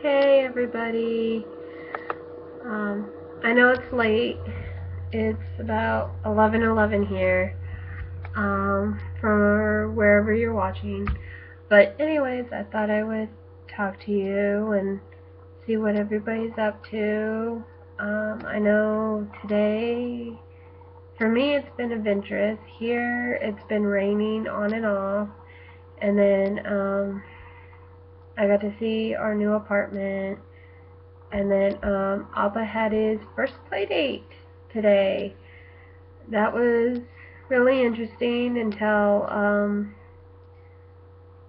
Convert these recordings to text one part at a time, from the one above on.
Hey everybody. I know it's late. It's about 11:11 here. From wherever you're watching. But anyways, I thought I would talk to you and see what everybody's up to. I know today for me it's been adventurous. Here it's been raining on and off, and then I got to see our new apartment. And then Abba had his first play date today. That was really interesting until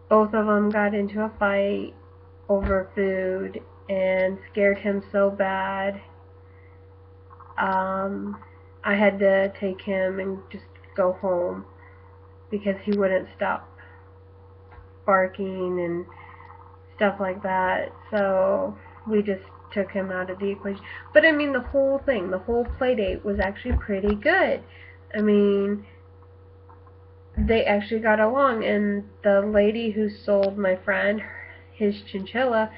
both of them got into a fight over food and scared him so bad. I had to take him and just go home because he wouldn't stop barking and stuff like that. So we just took him out of the equation. But I mean, the whole thing, the whole play date was actually pretty good. I mean, they actually got along, and the lady who sold my friend his chinchilla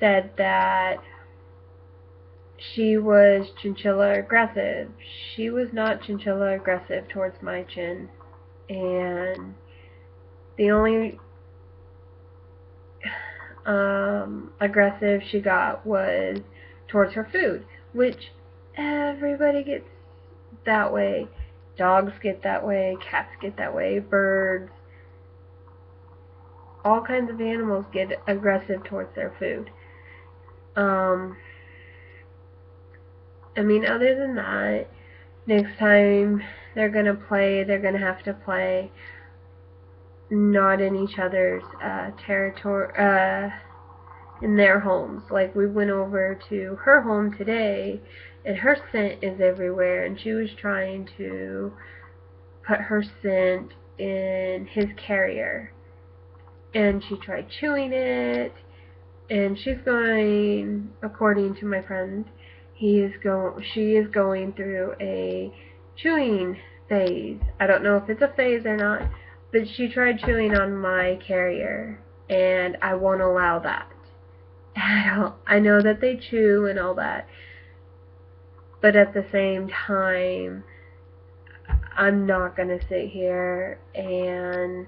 said that she was chinchilla aggressive. She was not chinchilla aggressive towards my chin, and the only aggressive she got was towards her food, which everybody gets that way. Dogs get that way, cats get that way, birds, all kinds of animals get aggressive towards their food. I mean, other than that, next time they're gonna play, they're gonna have to play not in each other's territory, in their homes. Like, we went over to her home today, and her scent is everywhere, and she was trying to put her scent in his carrier, and she tried chewing it, and she's going, according to my friend, she is going through a chewing phase. I don't know if it's a phase or not, but she tried chewing on my carrier, and I won't allow that. I know that they chew and all that, but at the same time, I'm not gonna sit here and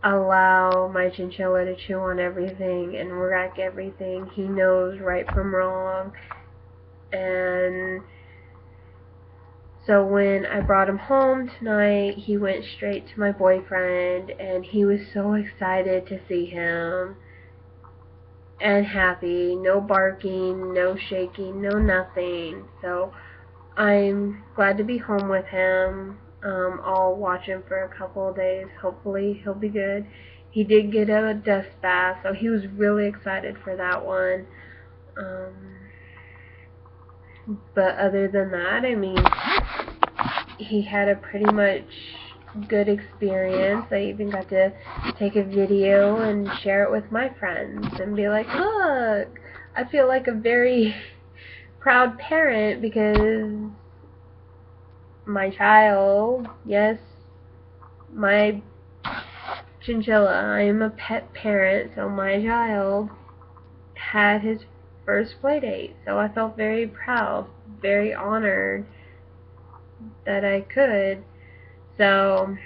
allow my chinchilla to chew on everything and wreck everything. He knows right from wrong. And so when I brought him home tonight, he went straight to my boyfriend, and he was so excited to see him and happy. No barking, no shaking, no nothing. So I'm glad to be home with him. I'll watch him for a couple of days. Hopefully he'll be good. He did get a dust bath, so he was really excited for that one. But other than that, I mean, he had a pretty much good experience. I even got to take a video and share it with my friends and be like, look, I feel like a very proud parent because my child, yes, my chinchilla, I am a pet parent, so my child had his first play date. So I felt very proud, very honored that I could. So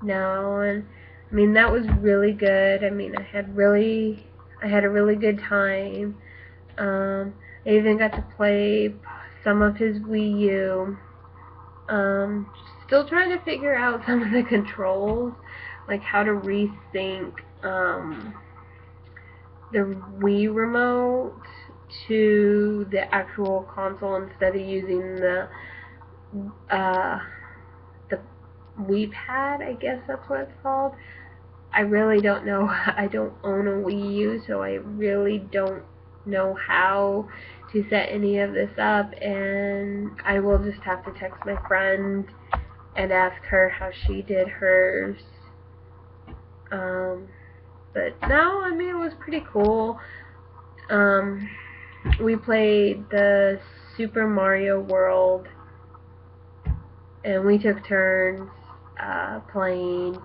now, and I mean, that was really good. I mean, I had a really good time. I even got to play some of his Wii U. Still trying to figure out some of the controls, like how to resync the Wii remote to the actual console instead of using the Wii Pad, I guess that's what it's called. I really don't know. I don't own a Wii U, so I really don't know how to set any of this up, and I will just have to text my friend and ask her how she did hers. But no, I mean, it was pretty cool. We played the Super Mario World, and we took turns playing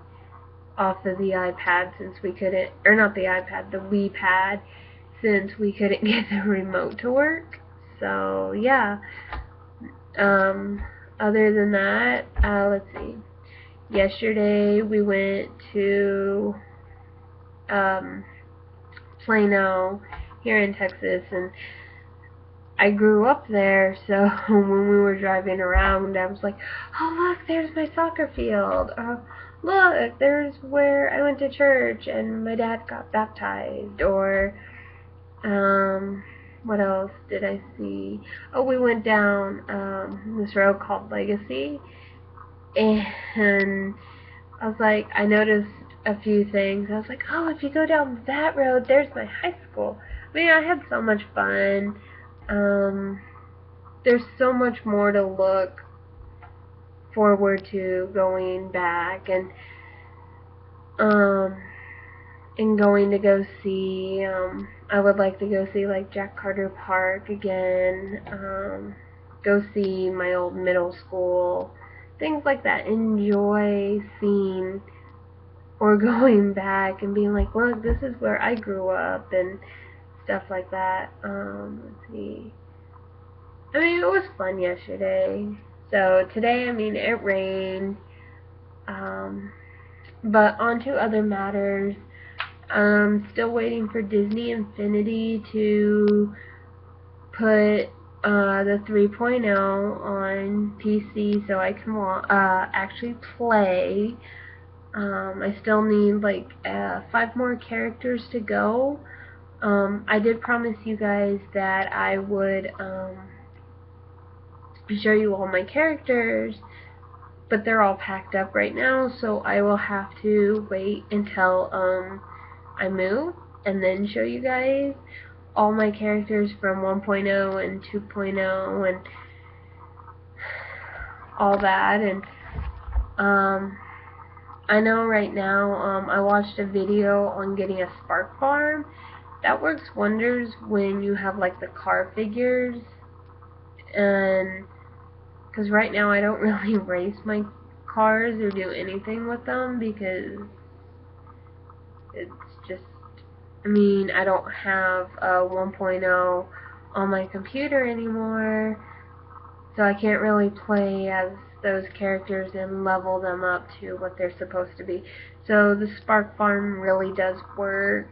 off of the iPad since we couldn't, or not the iPad, the Wii Pad, since we couldn't get the remote to work. So yeah. Other than that, let's see. Yesterday we went to Plano here in Texas, and I grew up there, so when we were driving around, I was like, oh look, there's my soccer field. Look, there's where I went to church and my dad got baptized. Or what else did I see? Oh, we went down this road called Legacy, and I was like, I noticed a few things. I was like, oh, if you go down that road, there's my high school. I mean, I had so much fun. There's so much more to look forward to going back, and going to go see, I would like to go see like Jack Carter Park again, go see my old middle school, things like that. Enjoy seeing or going back and being like, look, this is where I grew up, and stuff like that. Let's see. I mean, it was fun yesterday. So today, I mean, it rained. But on to other matters. Still waiting for Disney Infinity to put the 3.0 on PC so I can actually play. I still need like 5 more characters to go. I did promise you guys that I would show you all my characters, but they're all packed up right now, so I will have to wait until I move and then show you guys all my characters from 1.0 and 2.0 and all that. And I know right now I watched a video on getting a Spark Farm. That works wonders when you have like the car figures, and because right now I don't really race my cars or do anything with them because it's just, I mean, I don't have a 1.0 on my computer anymore, so I can't really play as those characters and level them up to what they're supposed to be. So the Spark Farm really does work.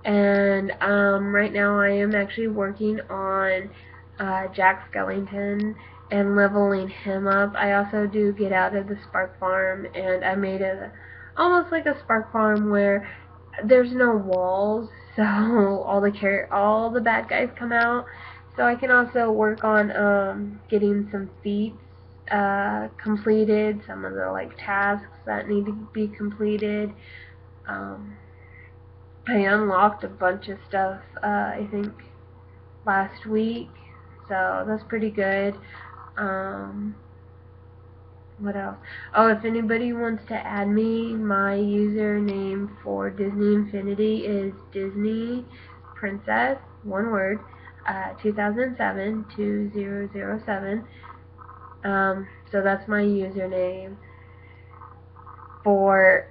And right now I am actually working on Jack Skellington and leveling him up. I also do get out of the Spark Farm, and I made a almost like a Spark Farm where there's no walls, so all the bad guys come out. So I can also work on getting some feats completed, some of the like tasks that need to be completed. I unlocked a bunch of stuff, I think, last week, so that's pretty good. What else? Oh, if anybody wants to add me, my username for Disney Infinity is Disney Princess, one word, 2007 2007. So that's my username for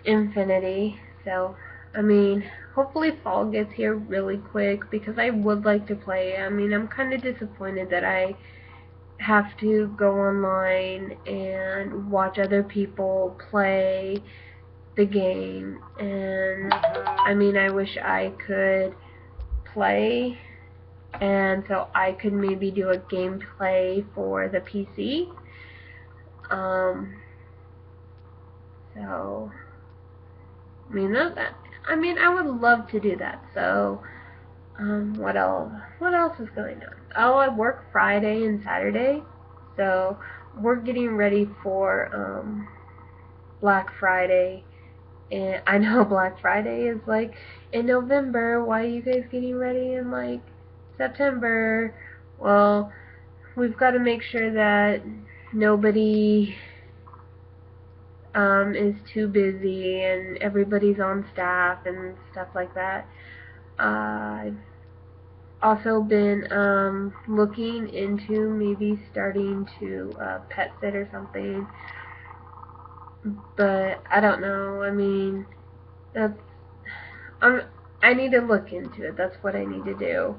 Infinity. So, I mean, hopefully fall gets here really quick because I would like to play. I mean, I'm kind of disappointed that I have to go online and watch other people play the game, and I mean, I wish I could play, and so I could maybe do a gameplay for the PC. So I mean, I would love to do that. So, what else? What else is going on? Oh, I work Friday and Saturday, so we're getting ready for Black Friday. And I know Black Friday is like in November. Why are you guys getting ready in like September? Well, we've got to make sure that nobody is too busy and everybody's on staff and stuff like that. I've also been looking into maybe starting to pet sit or something, but I don't know. I mean, that's I need to look into it. That's what I need to do.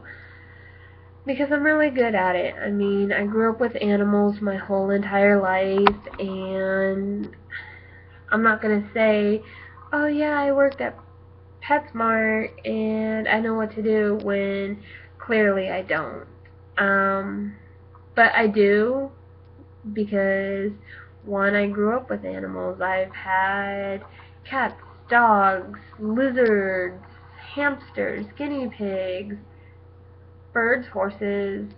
Because I'm really good at it. I mean, I grew up with animals my whole entire life, and I'm not going to say, oh yeah, I worked at PetSmart and I know what to do, when clearly I don't. But I do, because one, I grew up with animals. I've had cats, dogs, lizards, hamsters, guinea pigs, birds, horses,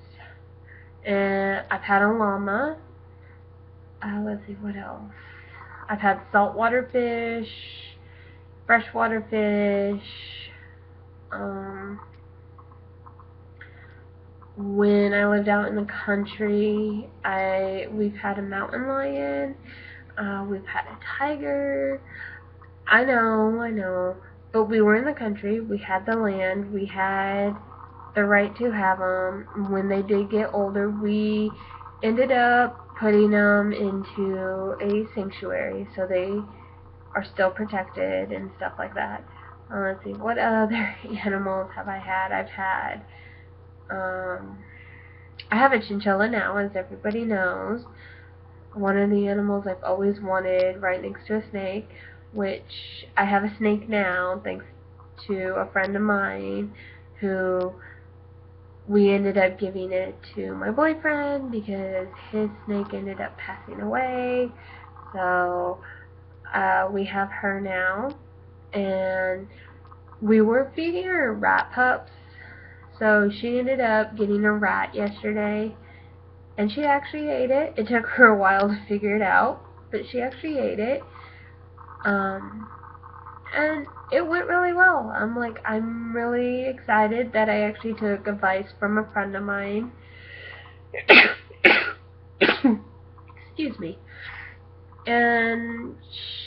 and I've had a llama. Let's see, what else? I've had saltwater fish, freshwater fish. When I lived out in the country, we've had a mountain lion. We've had a tiger. I know. But we were in the country. We had the land. We had the right to have them. When they did get older, we ended up putting them into a sanctuary, so they are still protected and stuff like that. Let's see, what other animals have I had? I have a chinchilla now, as everybody knows. One of the animals I've always wanted, right next to a snake, which I have a snake now, thanks to a friend of mine who we ended up giving it to my boyfriend because his snake ended up passing away. So we have her now, and we were feeding her rat pups. So she ended up getting a rat yesterday, and she actually ate it. It took her a while to figure it out, but she actually ate it. And it went really well. I'm really excited that I actually took advice from a friend of mine. Excuse me. And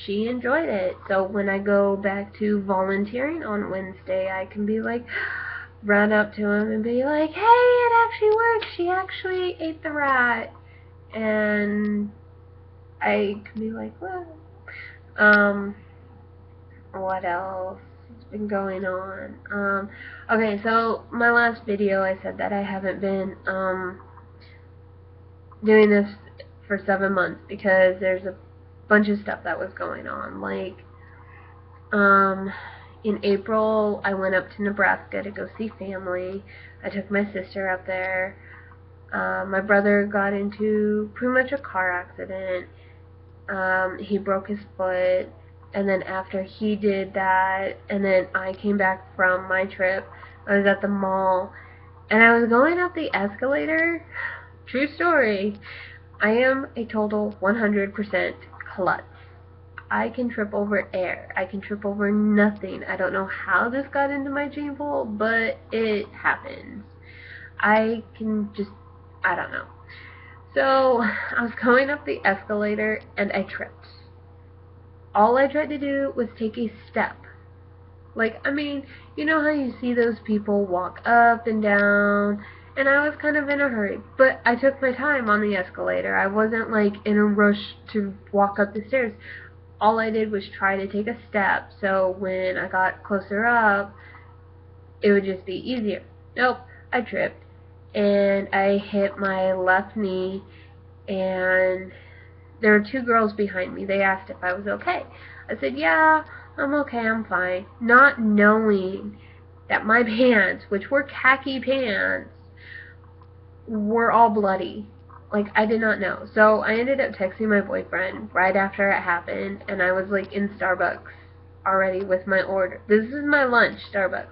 she enjoyed it. So when I go back to volunteering on Wednesday, I can be like, run up to him and be like, hey, it actually worked. She actually ate the rat. And I can be like, well, what else has been going on? Okay, so my last video, I said that I haven't been doing this for 7 months because there's a bunch of stuff that was going on. Like, in April, I went up to Nebraska to go see family. I took my sister up there. My brother got into pretty much a car accident. He broke his foot, and then after he did that, and then I came back from my trip, I was at the mall, and I was going up the escalator. True story. I am a total 100% klutz. I can trip over air. I can trip over nothing. I don't know how this got into my gene pool, but it happens. I don't know. So, I was going up the escalator, and I tripped. All I tried to do was take a step. Like, I mean, you know how you see those people walk up and down, and I was kind of in a hurry, but I took my time on the escalator. I wasn't, like, in a rush to walk up the stairs. All I did was try to take a step, so when I got closer up, it would just be easier. Nope, I tripped, and I hit my left knee, and there were 2 girls behind me. They asked if I was okay. I said, yeah, I'm okay, I'm fine. Not knowing that my pants, which were khaki pants, were all bloody. Like, I did not know. So I ended up texting my boyfriend right after it happened, and I was like in Starbucks already with my order. This is my lunch, Starbucks.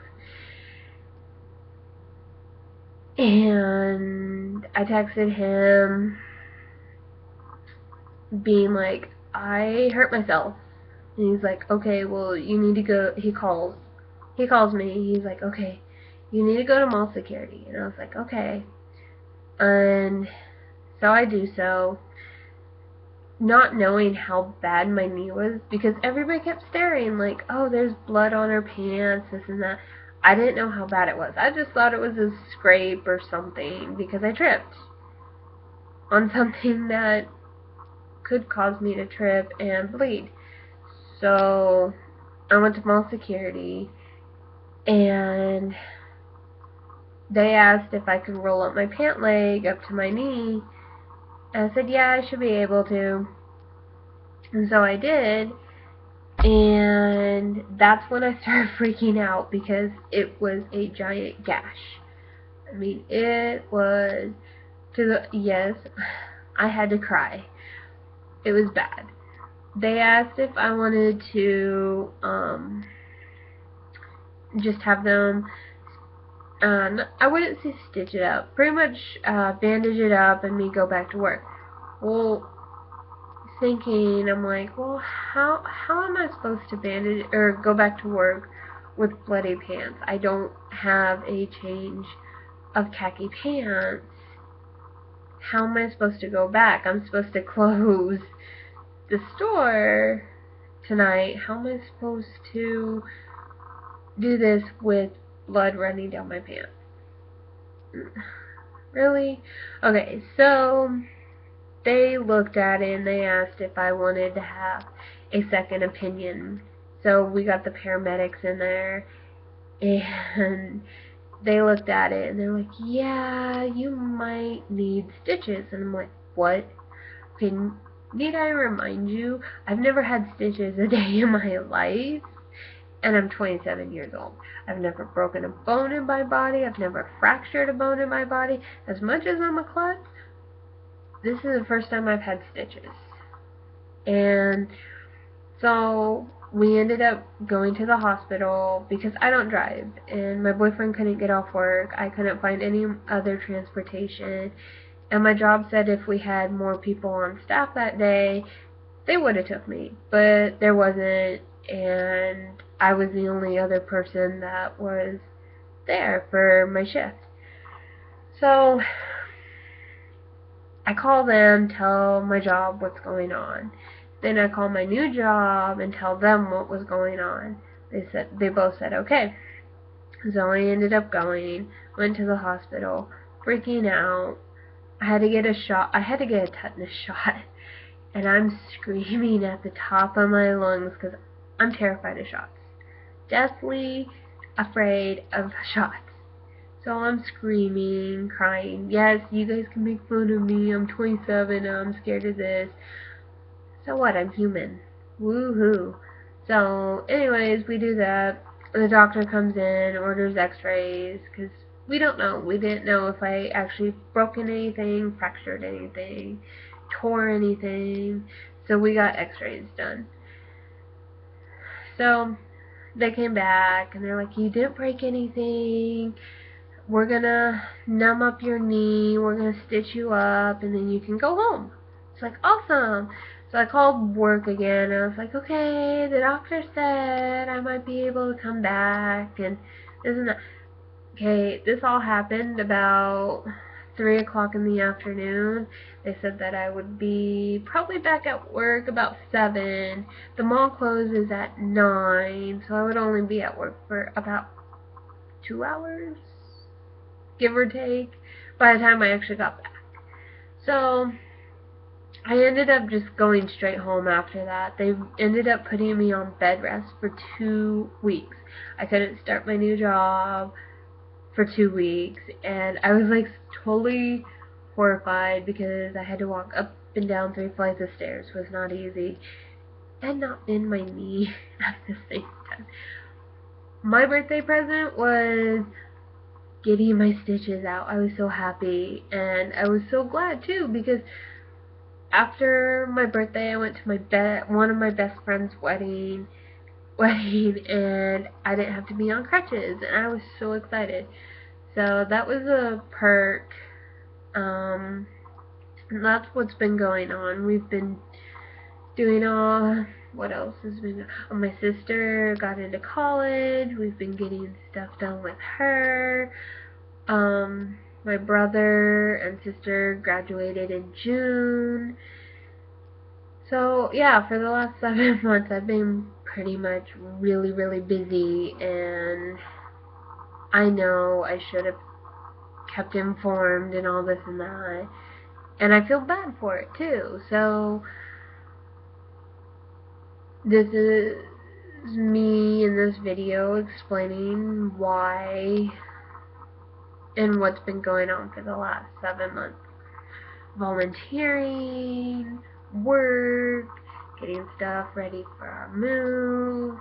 And I texted him being like, I hurt myself. And he's like, okay, well, you need to go. He calls me. He's like, okay, you need to go to mall security. And I was like, okay. And so I do so, not knowing how bad my knee was, because everybody kept staring like, oh, there's blood on her pants, this and that. I didn't know how bad it was. I just thought it was a scrape or something because I tripped on something that could cause me to trip and bleed. So I went to mall security, and they asked if I could roll up my pant leg up to my knee, and I said, yeah, I should be able to. And so I did, and that's when I started freaking out because it was a giant gash. I mean, it was yes, I had to cry. It was bad. They asked if I wanted to just have them, I wouldn't say stitch it up, pretty much bandage it up and me go back to work. Well, thinking, I'm like, well, how am I supposed to bandage or go back to work with bloody pants? I don't have a change of khaki pants. How am I supposed to go back? I'm supposed to close the store tonight. How am I supposed to do this with blood running down my pants? Really? Okay, so they looked at it and they asked if I wanted to have a second opinion. So we got the paramedics in there, and they looked at it and they're like, yeah, you might need stitches. And I'm like, what? Okay, need I remind you, I've never had stitches a day in my life, and I'm 27 years old. I've never broken a bone in my body. I've never fractured a bone in my body. As much as I'm a klutz, this is the first time I've had stitches. And so we ended up going to the hospital because I don't drive, and my boyfriend couldn't get off work. I couldn't find any other transportation, and my job said if we had more people on staff that day, they would have took me, but there wasn't, and I was the only other person that was there for my shift. So I call them, tell my job what's going on. Then I call my new job and tell them what was going on. They both said okay. So I ended up going, went to the hospital, freaking out. I had to get a shot. I had to get a tetanus shot, and I'm screaming at the top of my lungs because I'm terrified of shots. Deathly afraid of shots. So I'm screaming, crying. Yes, you guys can make fun of me. I'm 27 and I'm scared of this. So what? I'm human. Woohoo. So anyways, we do that. The doctor comes in, orders x-rays, because we don't know. We didn't know if I actually broken anything, fractured anything, tore anything. So we got x-rays done. So they came back and they're like, you didn't break anything. We're gonna numb up your knee. We're gonna stitch you up, and then you can go home. It's like, awesome. So I called work again, and I was like, okay, the doctor said I might be able to come back, and this and that. Okay, this all happened about 3 o'clock in the afternoon. They said that I would be probably back at work about 7. The mall closes at 9, so I would only be at work for about 2 hours, give or take, by the time I actually got back. So I ended up just going straight home after that. They ended up putting me on bed rest for 2 weeks. I couldn't start my new job for 2 weeks, and I was like totally horrified because I had to walk up and down 3 flights of stairs. It was not easy, and not bend my knee at the same time. My birthday present was getting my stitches out. I was so happy, and I was so glad too, because after my birthday I went to one of my best friend's wedding, and I didn't have to be on crutches, and I was so excited. So that was a perk. And that's what's been going on. We've been doing what else has been, my sister got into college. We've been getting stuff done with her. My brother and sister graduated in June. So yeah, for the last 7 months I've been pretty much really, really busy, and I know I should have kept informed and all this and that, and I feel bad for it too. So this is is me in this video explaining why and what's been going on for the last 7 months. Volunteering, work, getting stuff ready for our move,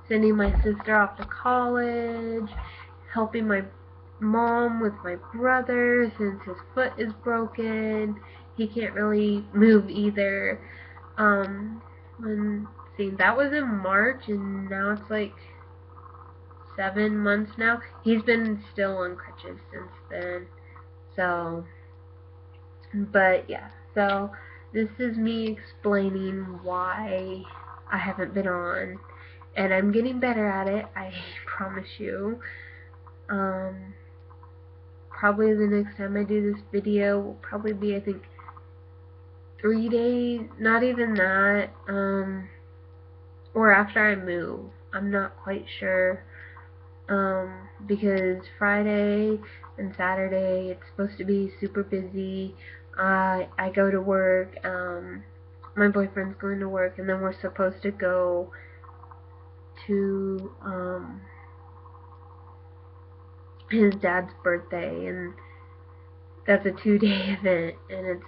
sending my sister off to college, helping my mom with my brother since his foot is broken. He can't really move either. See, that was in March, and now it's like 7 months now. He's been still on crutches since then. So, but yeah, so this is me explaining why I haven't been on, and I'm getting better at it, I promise you. Probably the next time I do this video will probably be, I think, 3 days, not even that, or after I move. I'm not quite sure, because Friday and Saturday it's supposed to be super busy. I go to work, my boyfriend's going to work, and then we're supposed to go to his dad's birthday, and that's a 2-day event, and it's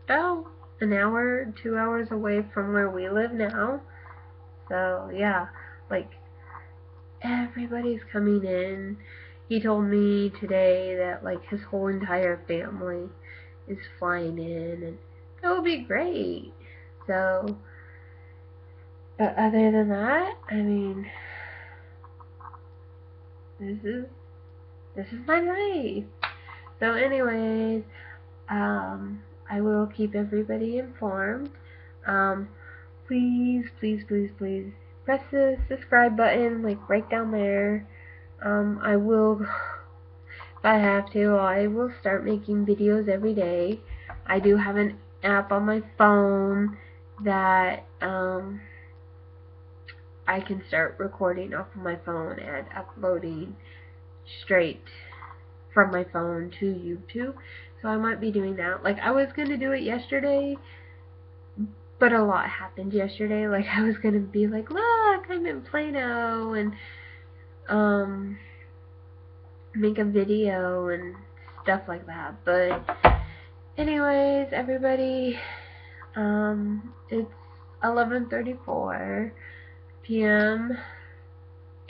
about an hour, 2 hours away from where we live now. So yeah, like, everybody's coming in. He told me today that like his whole entire family is flying in, and that will be great. So, but other than that, I mean, this is my life. So anyways, I will keep everybody informed. Please press the subscribe button, like right down there. I will, if I have to, I will start making videos every day. I do have an app on my phone that I can start recording off of my phone and uploading straight from my phone to YouTube. So I might be doing that. Like, I was going to do it yesterday, but a lot happened yesterday. Like, I was going to be like, look, I'm in Plano, and make a video and stuff like that. But anyways, everybody, it's 11:34 p.m.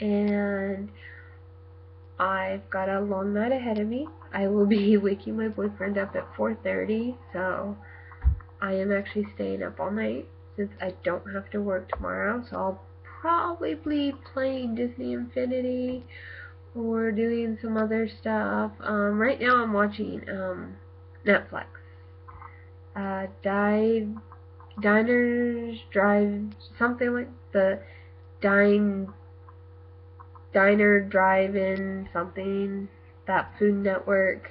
and I've got a long night ahead of me. I will be waking my boyfriend up at 4:30, so I am actually staying up all night since I don't have to work tomorrow. So I'll probably be playing Disney Infinity or doing some other stuff. Right now I'm watching Netflix. Diners Drive, something like the Diner Drive-In something, that Food Network.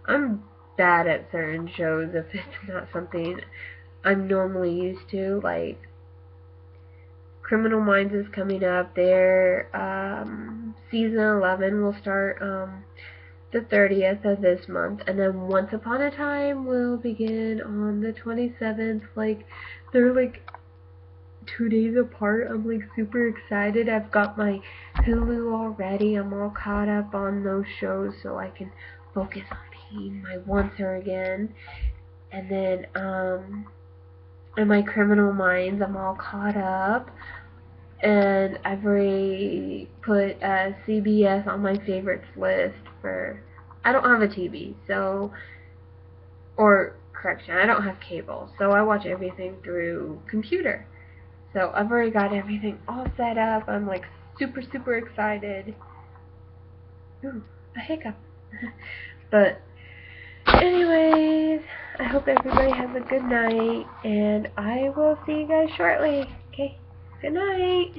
I'm bad at certain shows if it's not something I'm normally used to. Like, Criminal Minds is coming up. Their season 11 will start the 30th of this month, and then Once Upon a Time will begin on the 27th. Like, they're like 2 days apart. I'm like super excited. I've got my Hulu already. I'm all caught up on those shows so I can focus on being my oncer again. And then in my Criminal Minds, I'm all caught up, and I've already put CBS on my favorites list for, I don't have a TV, so, or correction, I don't have cable, so I watch everything through computer. So I've already got everything all set up. I'm like super excited. Ooh, a hiccup. But anyways, I hope everybody has a good night, and I will see you guys shortly. Okay, good night.